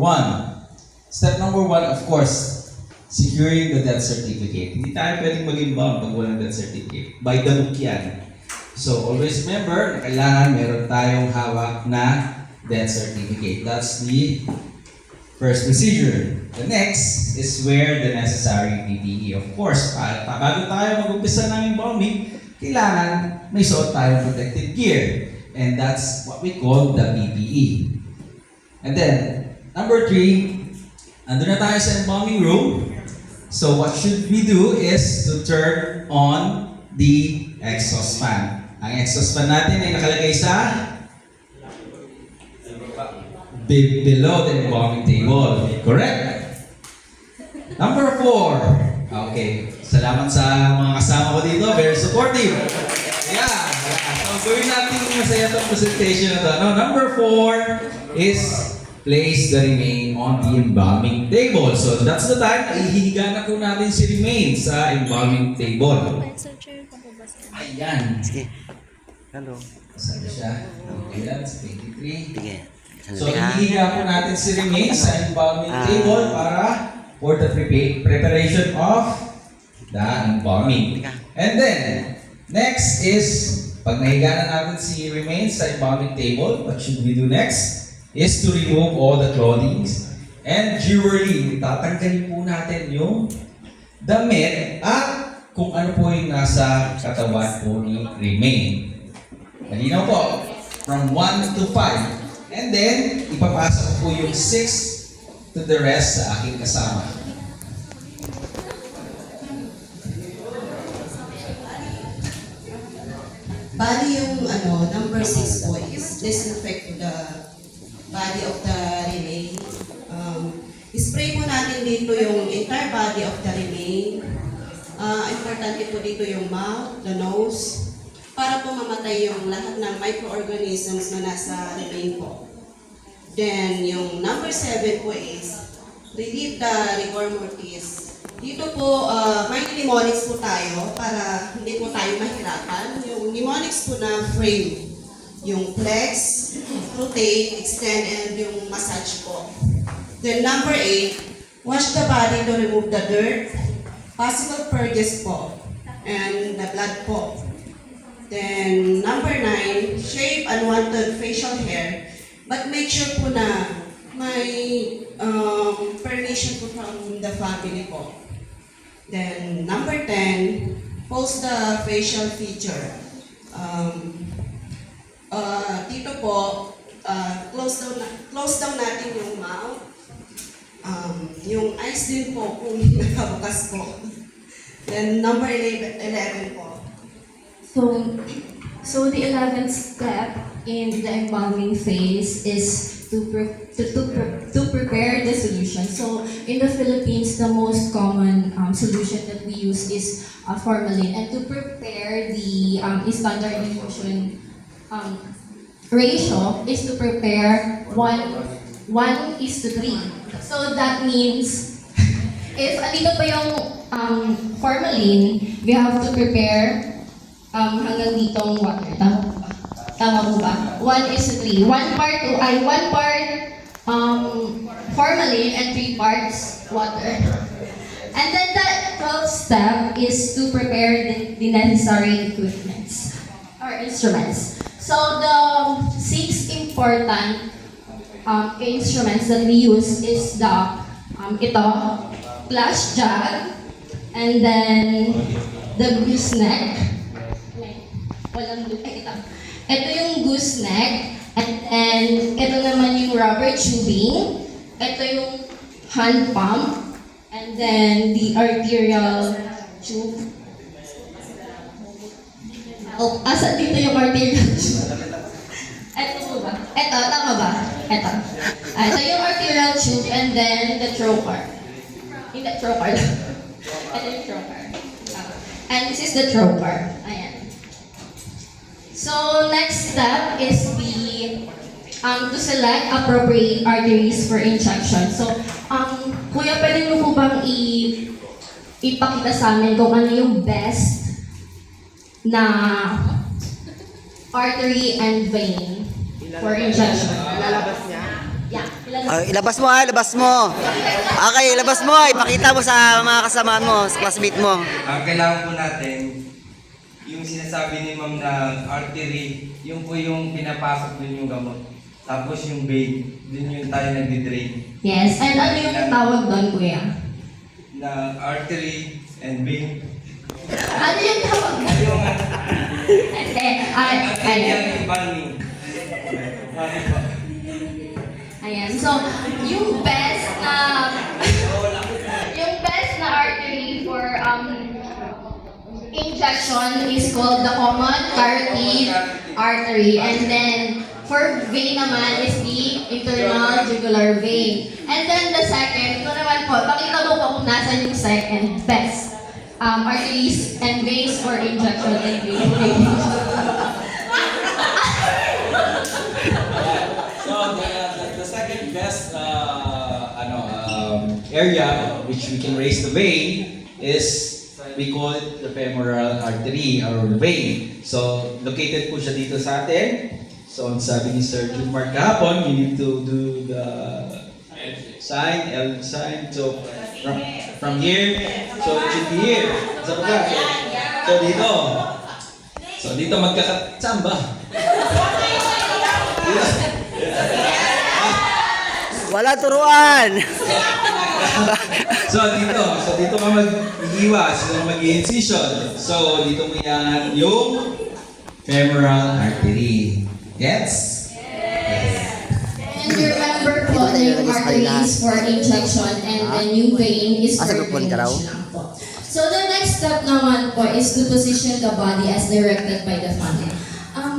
one. Step number one, of course, securing the death certificate. Hindi tayo pwedeng mag-inbound pag walang death certificate. By the book yan. So, always remember na kailangan meron tayong hawak na death certificate. That's the first procedure. The next is where the necessary PPE. Of course, bago tayo mag-umpisa ng embalming, kailangan may suot tayong protective gear. And that's what we call the PPE. And then, number 3, andun na tayo sa embalming room. So what should we do is to turn on the exhaust fan. Ang exhaust fan natin ay nakalagay sa below the embalming table. Correct? Number 4. Okay. Salamat sa mga kasama ko dito. Very supportive. Yeah. So gawin natin yung masaya itong presentation na to. No? Number 4 is place the remain on the embalming table. So that's the time na ihihiga na po natin si remain sa embalming table. Ayan. Sige. Hello. Saan siya? Ayan, 23. Sige. So ihihiga po natin si remain sa embalming table para for the preparation of the embalming. And then, next is, pag nahiga na natin si remain sa embalming table, what should we do next? Is to remove all the clothing and jewelry. Tatanggalin po natin yung damit at kung ano po yung nasa katawan po ni remain. Malinaw po. From 1 to 5. And then, ipapasok po yung 6 to the rest sa aking kasama. Bali yung number 6 po is disinfect the body of the remain. Spray po natin dito yung entire body of the remain. Importante po dito yung mouth, the nose, para po mamatay yung lahat ng microorganisms na nasa remain po. Then, yung number 7 po is relieve the rigor mortis. Dito po, may mnemonics po tayo para hindi po tayo mahirapan. Yung mnemonics po na frame. Yung flex, rotate, extend, and yung massage po. Then number 8, wash the body to remove the dirt, possible purges po, and the blood po. Then number 9, shave unwanted facial hair, but make sure po na may permission po from the family po. Then number 10, pose the facial feature. Dito po, close down natin yung mouth. Yung eyes din po kung nakabukas po. Then number 11 po. So the 11th step in the embalming phase is to prepare the solution. So in the Philippines, the most common solution that we use is formalin. And to prepare the standard diffusion ratio is to prepare 1:3. So that means, if andito pa yung formalin, we have to prepare hanggang ditong water. Tama po ba? 1:3. One part formalin and 3 parts water. And then the 12th step is to prepare the necessary equipments or instruments. So the 6 important instruments that we use is the flash jug, and then the gooseneck. Ito yung gooseneck, and then ito naman yung rubber tubing. Ito yung hand pump, and then the arterial tube. Oh, asa dito yung arterial tube? Ito po ba? Ito, tama ba? Ito. Ito yung arterial tube, and then the trocar. Hindi, trocar. Ito yung trocar. And this is the trocar. Ayan. So, next step is to select appropriate arteries for injection. So, kuya, pwede mo po bang ipakita sa amin kung ano yung best na artery and vein for injection? Lalabas niya? Yeah. Ilabas mo ilabas mo. Okay, ilabas mo. Ipakita mo sa mga kasamaan mo, sa classmate mo. Ang kailangan po natin, yung sinasabi ni ma'am na artery, yung po yung pinapasok dun yung gamot. Tapos yung vein, dun yung tayo nagdi-drain. Yes, and ano yung tawag doon, kuya? Na artery and vein. Ano yung tawag doon? Yung Ayan. yung valve. Ayan. So, yung best na artery for injection is called the common carotid artery, and then for vein naman is the internal jugular vein. And then the second, ito naman po, pakita mo po kung nasan yung second best arteries and veins for injection and vein. So the second best area which we can raise the vein is we call it the femoral artery or the vein. So located po siya dito sa atin. So ang sabi ni Sir Jumar kahapon, you need to do the sign, L sign. So from here, so it should be here. Sa baba. So dito. So dito magkakatsamba. Dito. Wala turuan. So dito ka mag-iwas, mag-incision. So dito mo yan yung femoral artery. Gets? And remember po na yung artery is for injection and then yung vein is for drainage lang po. So the next step naman po is to position the body as directed by the funnel.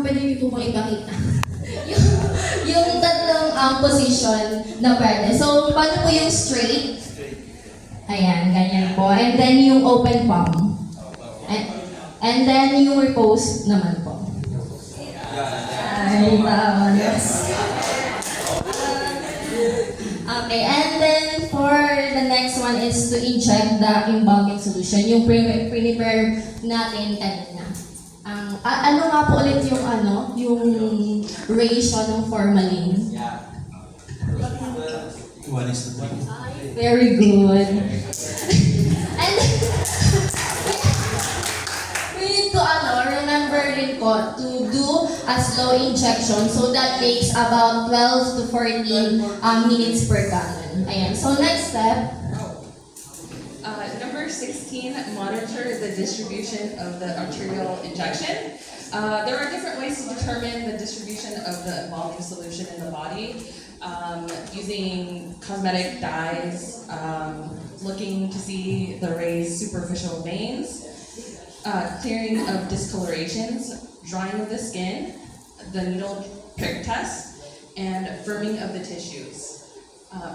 Pwede niyo po pong ipakita. yung tatlong position na pwede. So, paano po yung straight? Ayan, ganyan po. And then yung open palm. And then yung repose naman po. Ay, tama. Yes. Okay, and then for the next one is to inject the embalming solution. Yung prepare natin kanina. Ano nga po ulit yung ratio ng formalin? Yeah. 1:3. Very good. And we need to remember rin po to do a slow injection, so that takes about 12 to 14 minutes per gallon. Ayan. So next step. Number 16, monitor the distribution of the arterial injection. There are different ways to determine the distribution of the embalming solution in the body. Using cosmetic dyes, looking to see the raised superficial veins, clearing of discolorations, drying of the skin, the needle prick test, and firming of the tissues.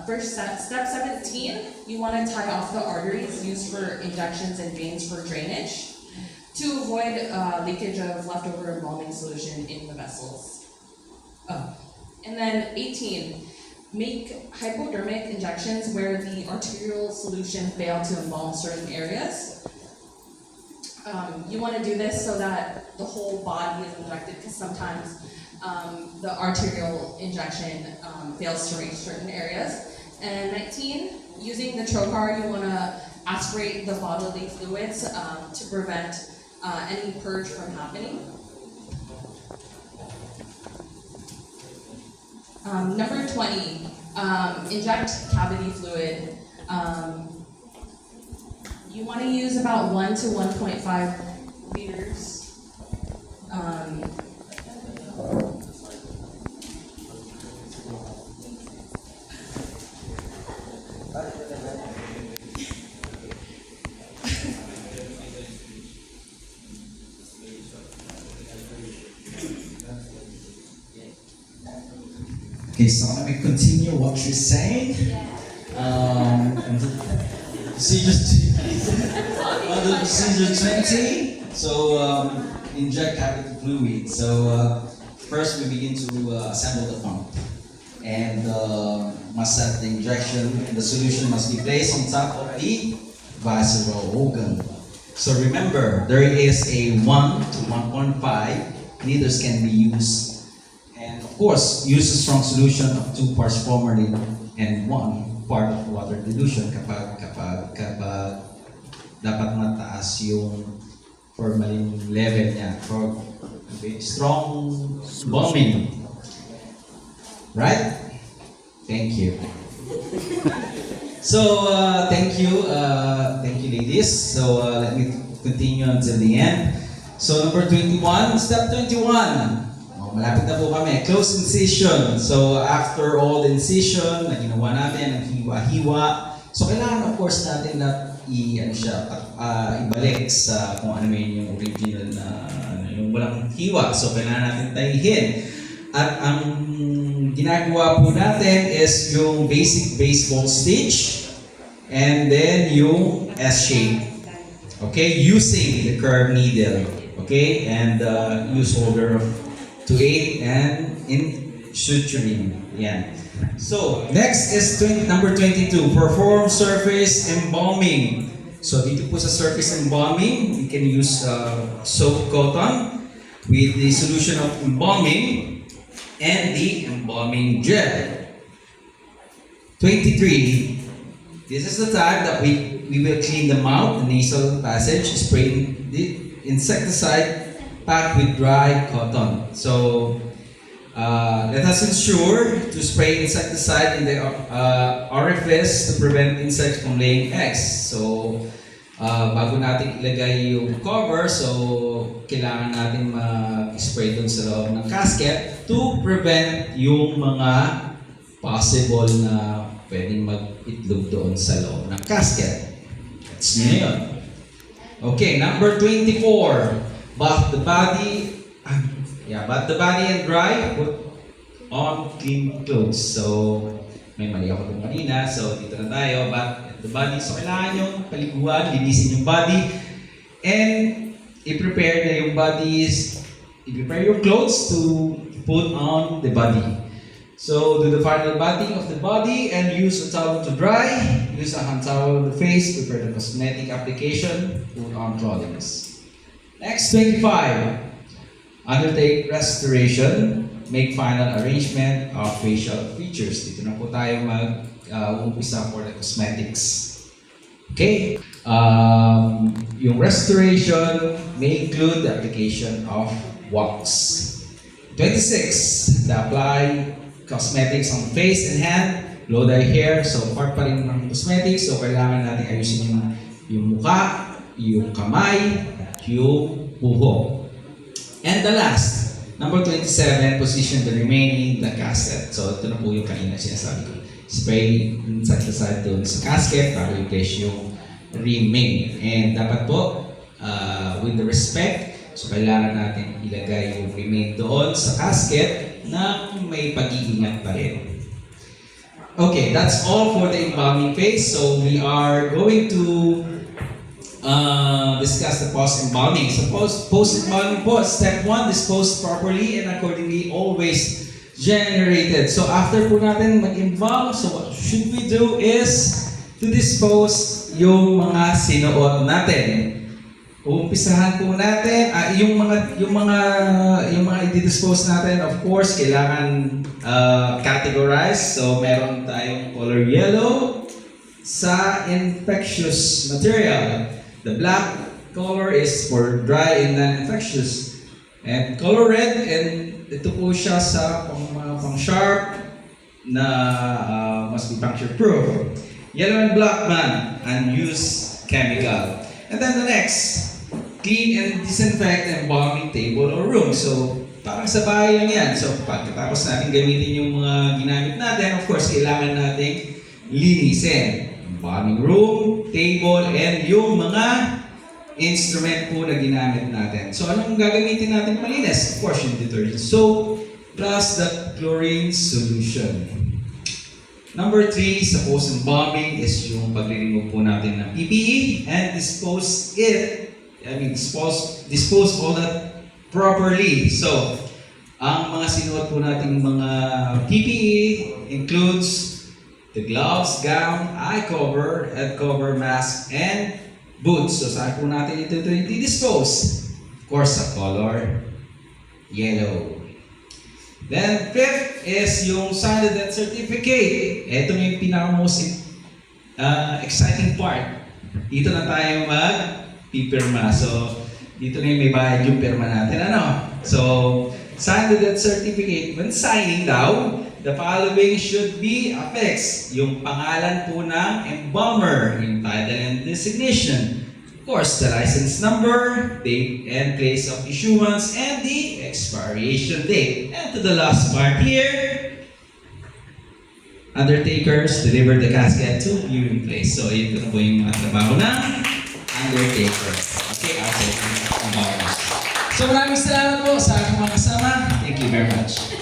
First step 17, you want to tie off the arteries used for injections and veins for drainage to avoid leakage of leftover embalming solution in the vessels. And then 18, make hypodermic injections where the arterial solution failed to embalm certain areas. You want to do this so that the whole body is injected, because sometimes the arterial injection fails to reach certain areas. And 19, using the trocar, you want to aspirate the bodily fluids to prevent any purge from happening. Number 20, inject cavity fluid. You want to use about 1 to 1.5 liters. Okay, so let me continue what you're saying. Procedure 20. So inject cavity fluid. So first we begin to assemble the pump, and must set the injection. The solution must be placed on top of the visceral organ. So remember, there is a 1 to 1.5 liters can be used, and of course, use a strong solution of 2 parts formalin and 1 part of water dilution kapag dapat mataas yung formalin level niya for strong bombing. Right? Thank you. So, thank you ladies. So, let me continue until the end. So, number 21, step 21. Oh, malapit na po kami. Close incision. So, after all the incision na ginawa natin, ang hiwa-hiwa. So, kailangan of course natin na ibalik sa kung ano yung original na yung walang hiwa. So, kailangan natin tayihin. At ang ginagawa po natin is yung basic baseball stitch and then yung S-shape. Okay, using the curved needle. Okay, and use holder of 2/8 and in suturing. Yan. So, next is number 22. Perform surface embalming. So, dito po sa surface embalming, you can use soaked cotton with the solution of embalming and the embalming gel. 23. This is the time that we will clean the mouth, the nasal passage, spray the insecticide packed with dry cotton. So, let us ensure to spray insecticide in the orifice to prevent insects from laying eggs. So, bago natin ilagay yung cover, so kailangan natin mag-spray dun sa loob ng casket to prevent yung mga possible na pwedeng mag-itlog doon sa loob ng casket. That's nyo yun. Okay, number 24. Bath the body and dry, put on clean clothes. So, may mali ako dun kanina. So, dito na tayo. Bath the body. So, kailangan yung paliguan, linisin yung body. And, i-prepare na yung bodies. I-prepare your clothes to put on the body. So, do the final bathing of the body and use a towel to dry. Use a hand towel on the face. Prepare the cosmetic application. Put on clothing. Next, 25. Undertake restoration. Make final arrangement of facial features. Dito na po tayo mag-umpisa for the cosmetics. Okay? Yung restoration may include the application of wax. 26. Apply cosmetics on face and hand. Low dye hair. So, part pa rin ng cosmetics. So, kailangan natin ayusin yung mukha, yung kamay, yung buhok. And the last, number 27, position the remaining the casket. So, ito na po yung kanina sinasabi ko. Spray insecticide doon sa casket para i-place yung remain. And dapat po, with the respect, so kailangan natin ilagay yung remain doon sa casket na may pag-iingat pa rin. Okay, that's all for the embalming phase. So, we are going to discuss the post-embalming. So, post-embalming po, step 1, dispose properly and accordingly always generated. So, after po natin mag-embalm, so what should we do is to dispose yung mga sinuot natin. Umpisahan po natin, yung mga i-dispose natin, of course, kailangan categorize. So, meron tayong color yellow sa infectious material. The black color is for dry and non-infectious. And color red, and ito po siya sa pang-sharp na must be puncture-proof. Yellow and black man, unused chemical. And then the next, clean and disinfect the embalming table or room. So, parang sa bahay lang yan. So, pagkatapos natin gamitin yung mga ginamit natin, of course, kailangan natin linisin. Embalming room, table, and yung mga instrument po na ginamit natin. So, anong gagamitin natin malinis? Of course, yung detergent soap plus the chlorine solution. Number 3, sa post-embalming is yung pag-remove po natin ng PPE and dispose all that properly. So, ang mga sinuot po nating mga PPE includes the gloves, gown, eye cover, head cover, mask, and boots. So, saan po natin ito i-dispose? Of course, sa color yellow. Then, fifth is yung sign the death certificate. Ito na yung pinaka-most exciting part. Dito na tayo mag-pipirma. So, dito na yung may bayad yung pirma natin. Ano? So, sign the death certificate. When signing daw, the following should be affixed. Yung pangalan po ng embalmer, yung title and designation. Of course, the license number, date and place of issuance, and the expiration date. And to the last part here, undertakers deliver the casket to viewing place. So, ito na po yung mga trabaho ng undertaker. Okay, outside ng embalmers. So, maraming salamat po sa aking mga kasama. Thank you very much.